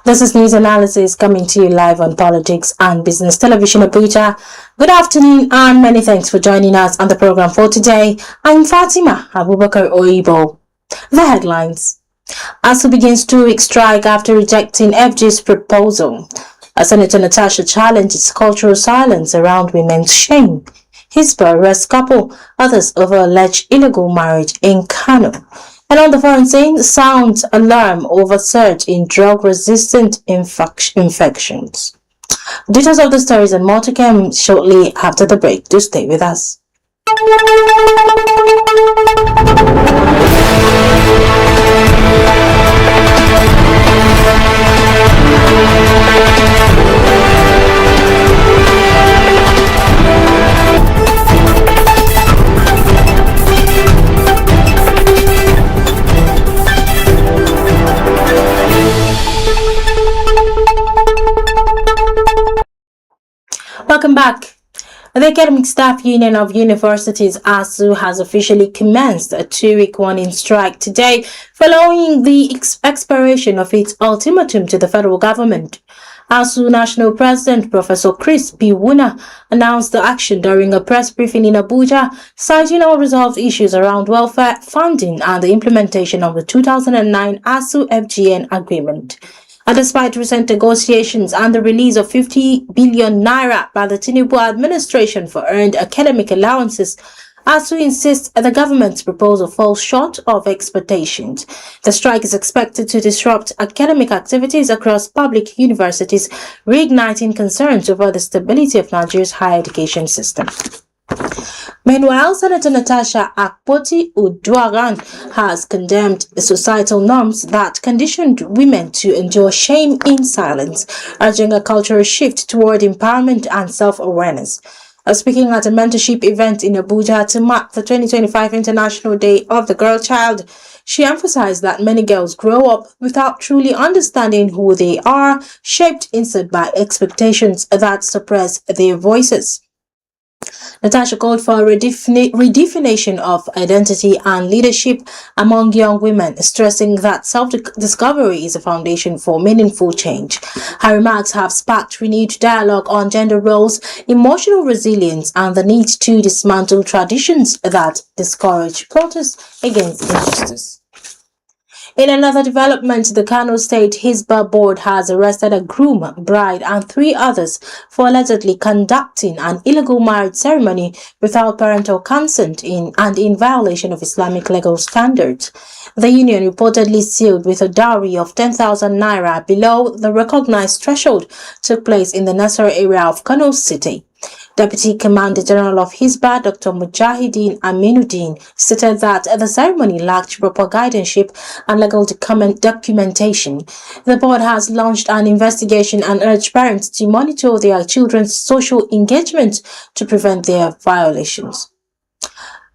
This is news analysis coming to you live on Politics and Business Television Abuja. Good afternoon and many thanks for joining us on the program for today. I'm Fatima Abubakar Oibo. The headlines. ASU begins 2-week strike after rejecting FG's proposal. Senator Natasha challenges cultural silence around women's shame. Hisba arrests couple, others over alleged illegal marriage in Kano. And on the foreign scene, sounds alarm over surge in drug-resistant infections. Details of the stories and more to come shortly after the break. Do stay with us. Welcome back. The Academic Staff Union of Universities, ASU, has officially commenced a 2-week warning strike today following the expiration of its ultimatum to the federal government. ASU National President Professor Chris B. Wuna announced the action during a press briefing in Abuja, citing unresolved issues around welfare, funding, and the implementation of the 2009 ASU-FGN agreement. And despite recent negotiations and the release of 50 billion naira by the Tinubu administration for earned academic allowances, ASU insists the government's proposal falls short of expectations. The strike is expected to disrupt academic activities across public universities, reigniting concerns over the stability of Nigeria's higher education system. Meanwhile, Senator Natasha Akpoti-Uduaghan has condemned the societal norms that conditioned women to endure shame in silence, urging a cultural shift toward empowerment and self-awareness. Speaking at a mentorship event in Abuja to mark the 2025 International Day of the Girl Child, she emphasized that many girls grow up without truly understanding who they are, shaped instead by expectations that suppress their voices. Natasha called for a redefinition of identity and leadership among young women, stressing that self-discovery is a foundation for meaningful change. Her remarks have sparked renewed dialogue on gender roles, emotional resilience, and the need to dismantle traditions that discourage protests against injustice. In another development, the Kano State Hisba Board has arrested a groom, bride, and 3 others for allegedly conducting an illegal marriage ceremony without parental consent in violation of Islamic legal standards. The union, reportedly sealed with a dowry of 10,000 naira below the recognized threshold, took place in the Nasser area of Kano City. Deputy Commander General of Hisba, Dr. Mujahideen Aminuddin, stated that the ceremony lacked proper guardianship and legal documentation. The board has launched an investigation and urged parents to monitor their children's social engagement to prevent their violations.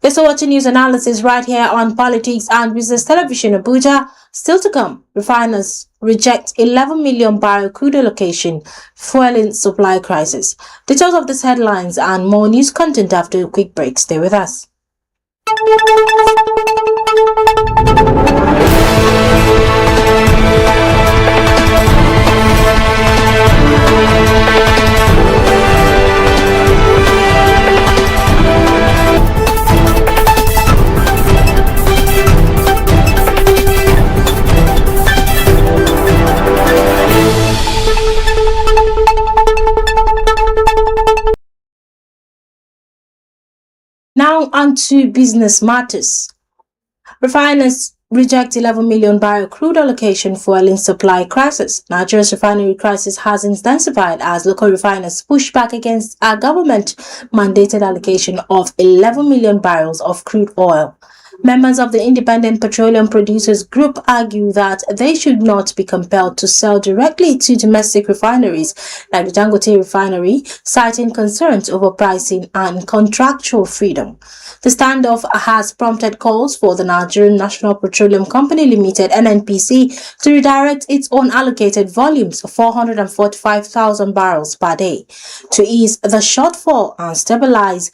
This is watching news analysis right here on Politics and Business Television Abuja. Still to come, refiners reject 11 million barrel crude allocation, fueling supply crisis. Details of these headlines and more news content after a quick break. Stay with us. Now on to business matters. Refiners reject 11 million barrel crude allocation fueling supply crisis. Nigeria's refinery crisis has intensified as local refiners push back against a government-mandated allocation of 11 million barrels of crude oil. Members of the Independent Petroleum Producers Group argue that they should not be compelled to sell directly to domestic refineries like the Dangote refinery, citing concerns over pricing and contractual freedom. The standoff has prompted calls for the Nigerian National Petroleum Company Limited (NNPC) to redirect its own allocated volumes of 445,000 barrels per day to ease the shortfall and stabilize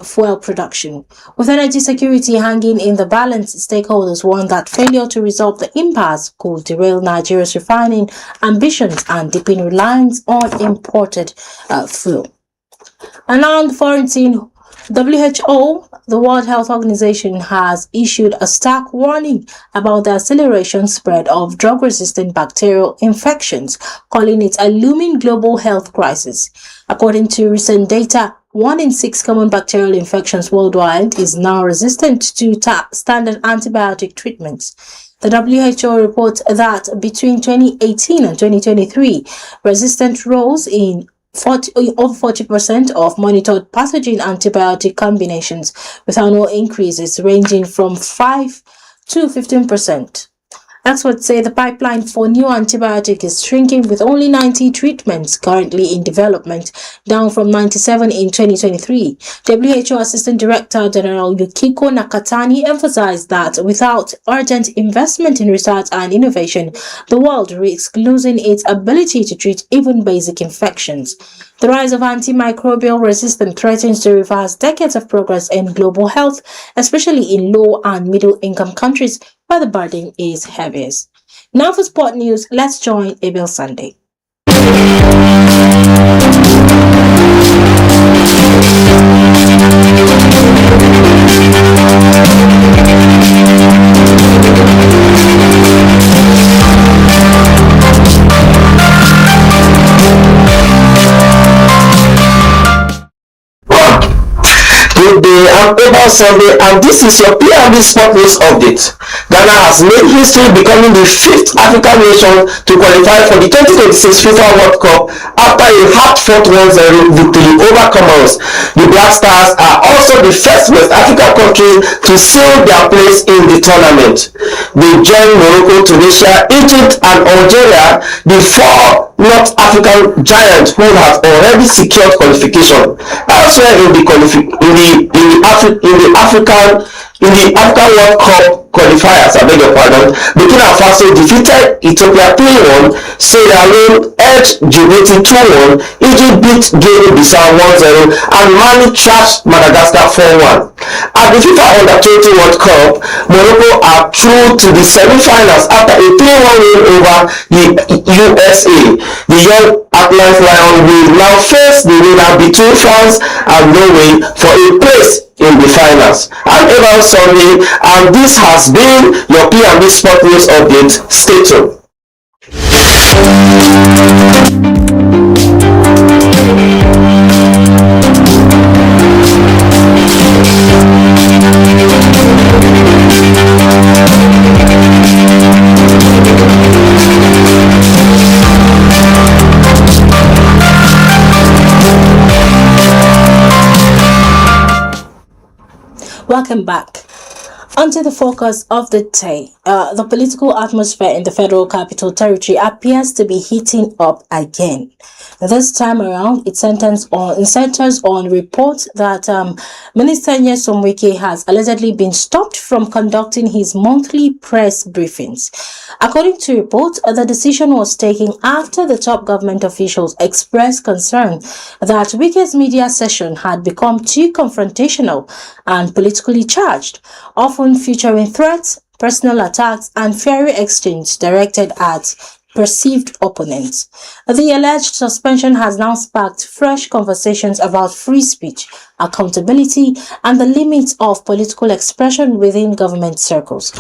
fuel production. With energy security hanging in the balance, stakeholders warn that failure to resolve the impasse could derail Nigeria's refining ambitions and deepen reliance on imported fuel. And on the foreign scene, WHO, the World Health Organization, has issued a stark warning about the acceleration spread of drug-resistant bacterial infections, calling it a looming global health crisis. According to recent data, 1 in 6 common bacterial infections worldwide is now resistant to standard antibiotic treatments. The WHO reports that between 2018 and 2023, resistance rose in over 40% of monitored pathogen antibiotic combinations, with annual increases ranging from 5 to 15%. Experts say the pipeline for new antibiotic is shrinking, with only 90 treatments currently in development, down from 97 in 2023. WHO Assistant Director General Yukiko Nakatani emphasized that without urgent investment in research and innovation, the world risks losing its ability to treat even basic infections. The rise of antimicrobial resistance threatens to reverse decades of progress in global health, especially in low and middle income countries where the burden is heaviest. Now for sport news, let's join Abel Sunday. Good day, I'm Abel Sunday, and this is your PRB Sport News Update. Ghana has made history, becoming the 5th African nation to qualify for the 2026 FIFA World Cup after a hard-fought 1-0 victory over Comoros. The Black Stars are also the first West African country to seal their place in the tournament. They join Morocco, Tunisia, Egypt, and Algeria, the 4 North African giants who have already secured qualification. Elsewhere in the African World Cup qualifiers, I beg your pardon, Burkina Faso defeated Ethiopia 3-1, Sierra Leone edged Djibouti 2-1, Egypt beat Guinea-Bissau 1-0, and Mali trashed Madagascar 4-1. At the FIFA Under-20 World Cup, Morocco are through to the semi-finals after a 3-1 win over the USA. The young Atlas Lion will now face the winner between France and Norway for a place in the finals. I'm Abel Sunday, and this has been your P&B Sport News Update. Stay tuned. Welcome back. Onto the focus of the day. The political atmosphere in the Federal Capital Territory appears to be heating up again. This time around, it centers on reports that Minister Nyesom Wike has allegedly been stopped from conducting his monthly press briefings. According to reports, the decision was taken after the top government officials expressed concern that Wike's media session had become too confrontational and politically charged, often featuring threats, personal attacks, and fiery exchange directed at perceived opponents. The alleged suspension has now sparked fresh conversations about free speech, accountability, and the limits of political expression within government circles.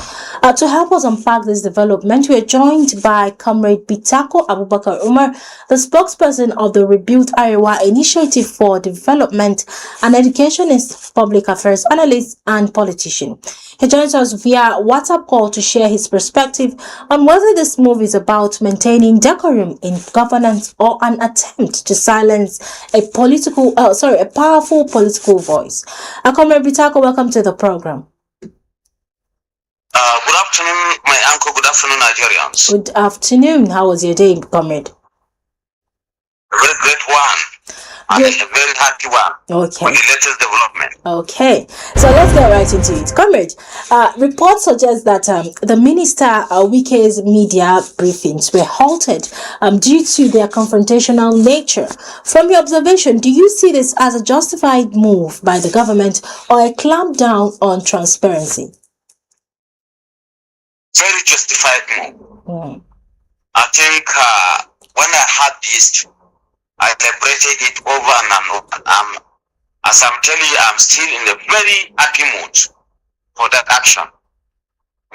To help us unpack this development, we are joined by Comrade Bitako Abubakar Umar, the spokesperson of the Rebuild Arewa Initiative for Development and Educationist, public affairs analyst, and politician. He joins us via WhatsApp call to share his perspective on whether this move is about maintaining decorum in governance or an attempt to silence a powerful political voice. Comrade Bitako, welcome to the program. Good afternoon, my uncle. Good afternoon, Nigerians. Good afternoon. How was your day, comrade? A very great one. and a very happy one Okay. with the latest development. Okay, so let's get right into it. Comrade, reports suggest that the Minister Wike's media briefings were halted due to their confrontational nature. From your observation, do you see this as a justified move by the government or a clampdown on transparency? Very justified move. Mm. I think when I had this, I deliberated it over and over. As I'm telling you, I'm still in a very happy mood for that action.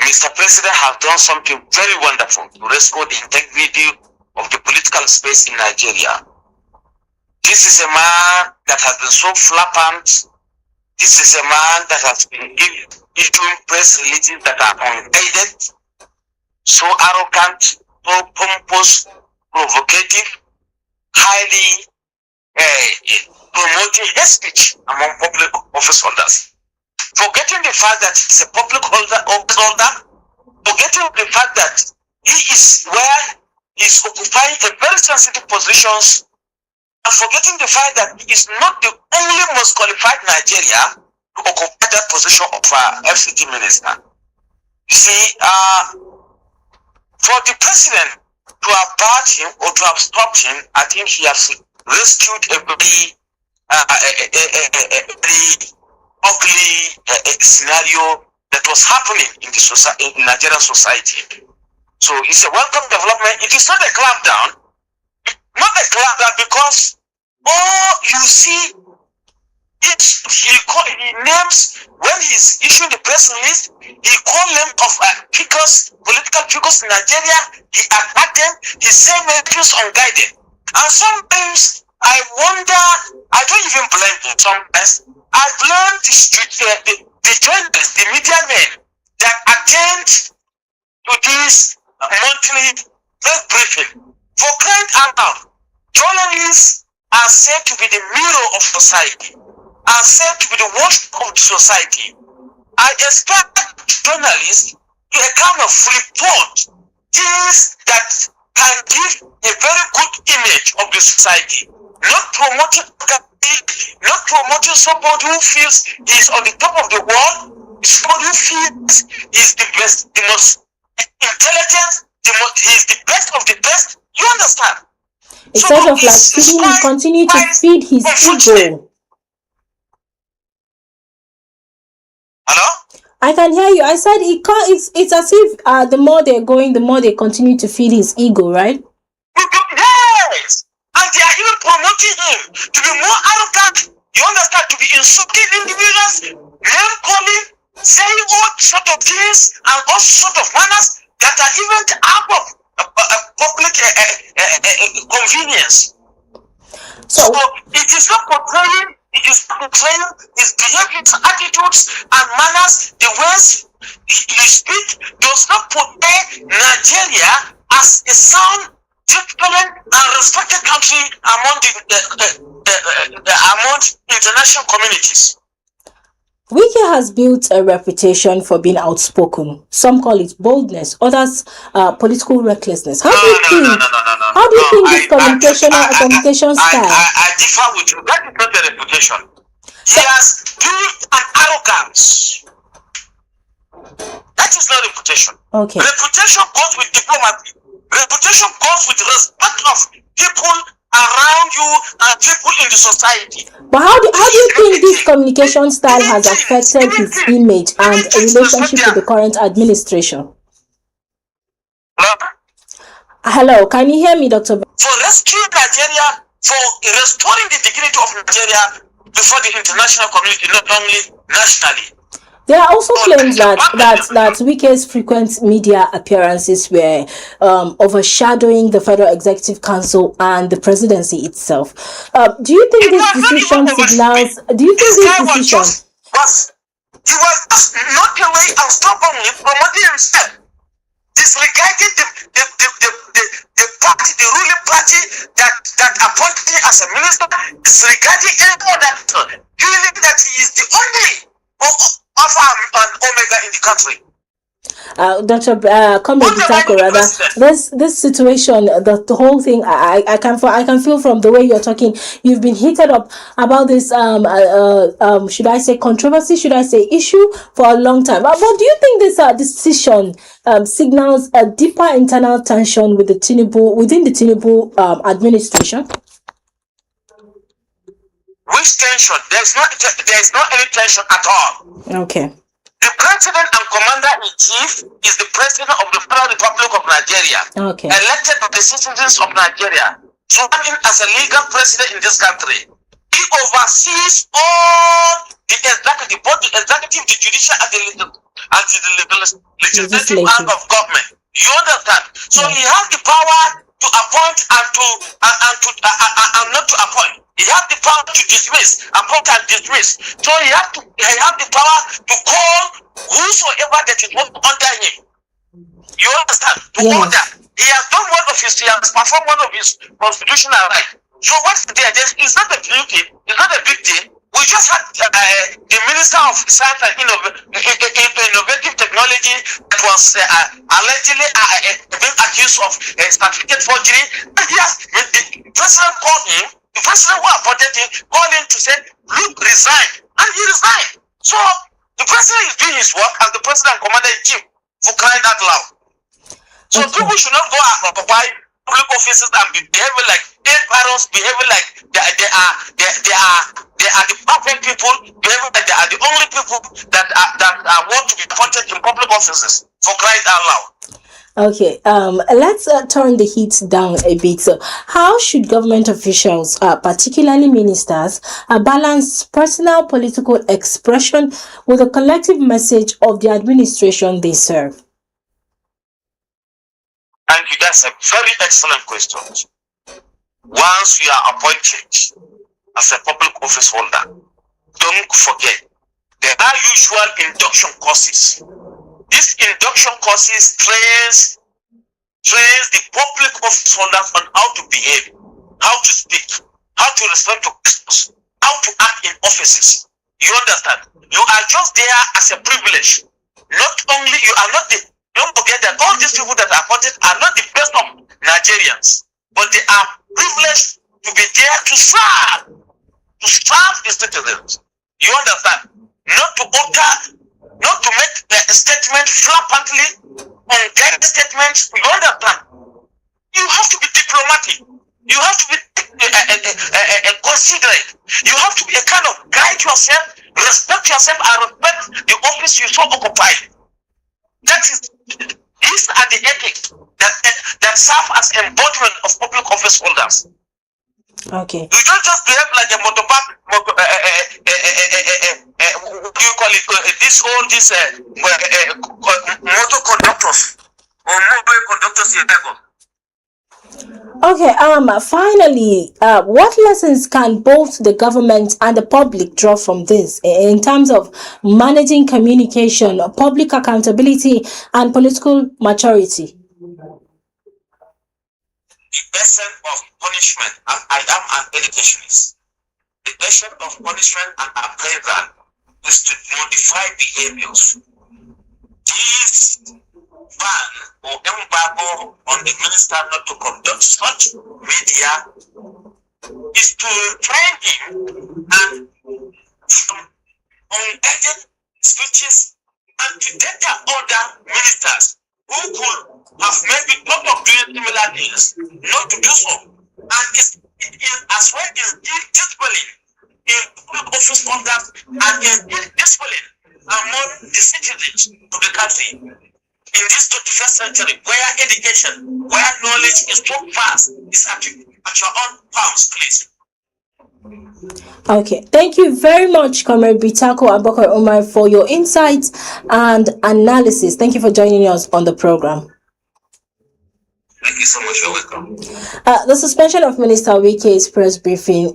Mr. President has done something very wonderful to restore the integrity of the political space in Nigeria. This is a man that has been so flappant. This is a man that has been issuing press releases that are unguided, so arrogant, so pompous, provocative, highly promoting hate speech among public office holders. Forgetting the fact that he's a public office holder, forgetting the fact that he is where he's occupying a very sensitive positions, and forgetting the fact that he is not the only most qualified Nigeria to occupy that position of FCT minister. You see, for the president to have barred him or to have stopped him, I think he has rescued a very ugly scenario that was happening in the in Nigerian society. So it's a welcome development. It is not a clampdown, because you see, he names, when he's issuing the press release, he called them of political figures in Nigeria. He attacked them. He said messages unguided. And sometimes I wonder, I don't even blame him sometimes. I blame the journalists, the media men that attend to this monthly press briefing. For crying out loud, journalists are said to be the mirror of society, are said to be the watchdog of the society. I expect journalists to a kind of report things that can give a very good image of the society, not promoting somebody who feels he is on the top of the world, somebody who feels he is the best, the most intelligent, he is the best of the best. You understand? It's sort of like feeding, continue to feed his ego. Hello? I can hear you. I said it's as if the more they're going, the more they continue to feed his ego, right? Yes! And they are even promoting him to be more arrogant. You understand? To be insulting individuals, name calling, saying all sort of things and all sort of manners that are even out of public convenience. So it is not portraying. It is portraying his behavior, his attitudes and manners, the ways he speaks, does not portray Nigeria as a sound, disciplined and respected country among among international communities. Wike has built a reputation for being outspoken. Some call it boldness, others political recklessness. How do you think this communication style? I differ with you. That is not a reputation. He has built an arrogance. That is not reputation. Okay. Reputation goes with diplomacy. Reputation goes with respect of people around you and people in the society. But how do you think this communication style has affected his image and relationship with the current administration? Hello, can you hear me, Dr. For rescuing Nigeria, for restoring the dignity of Nigeria before the international community, not only nationally. There are also claims that Wike's frequent media appearances were overshadowing the Federal Executive Council and the presidency itself. Do you think this decision signals? Do you think this decision? He was not away and stubbornly promoting himself, disregarding the party, the ruling party that appointed him as a minister, disregarding any other, feeling that he is the only Alpha and Omega in the country. Dr. Comrade What Bitako, about the rather, president? this situation, the whole thing, I can feel from the way you're talking, you've been heated up about this should I say controversy, should I say issue, for a long time. But do you think this decision signals a deeper internal tension within the Tinubu administration? Which tension? There's not any tension at all. Okay. The president and commander-in-chief is the president of the Federal Republic of Nigeria, Okay. elected by the citizens of Nigeria, sworn in as a legal president in this country. He oversees all the executive, both the executive, the judicial, and the legislative arm of government. You understand? So he has the power to appoint and not to appoint. He has the power to dismiss, appoint and dismiss. So he has the power to call whosoever that is under him. You understand? To order. He has done he has performed one of his constitutional rights. So what's there? It's not a beauty. It's not a big deal. We just had the Minister of Science and Innovative Technology that was allegedly being accused of certificate forgery. And yes, the president called him. The president who appointed him called him to say, "Look, resign," and he resigned. So the president is doing his work as the president and commander-in-chief, for crying out loud. So people should not go and occupy public offices and be behaving like parents, behaving like they are the perfect people, behaving like they are the only people that want to be appointed in public offices, for crying out loud. Okay, let's turn the heat down a bit. So, how should government officials, particularly ministers, balance personal political expression with the collective message of the administration they serve? Thank you. That's a very excellent question. Once you are appointed as a public office holder, don't forget there are usual induction courses. These induction courses trains the public office holders on how to behave, how to speak, how to respond to customers, how to act in offices. You understand? You are just there as a privilege. Not only you are not the. Don't forget that all these people that are appointed are not the best of Nigerians, but they are privileged to be there to serve the citizens. You understand? Not to utter, not to make a statement flippantly, unguided statements. You understand? You have to be diplomatic. You have to be considerate. You have to be a kind of guide yourself, respect yourself, and respect the office you so occupy. These are the ethics that serve as embodiment of public office holders. Okay. You don't just behave like a motorbike. What do you call it? Motor conductors or mobile conductors in Lagos. Okay, finally, what lessons can both the government and the public draw from this in terms of managing communication, public accountability, and political maturity? The essence of punishment, and I am an educationist, the essence of punishment and appraisal is to modify behaviors. This ban or embargo on the minister not to conduct such media is to train him and from unguided speeches and to deter other ministers who could have maybe thought of doing similar things not to do so. And it is as well as discipline in public office conduct and in discipline among the citizens of the country. In this 21st century, where education, where knowledge is so fast, is at your own palms, please. Okay, thank you very much, Comrade Bitako Abubakar Umar, for your insights and analysis. Thank you for joining us on the program. Thank you so much. You're welcome. The suspension of Minister Wike's press briefing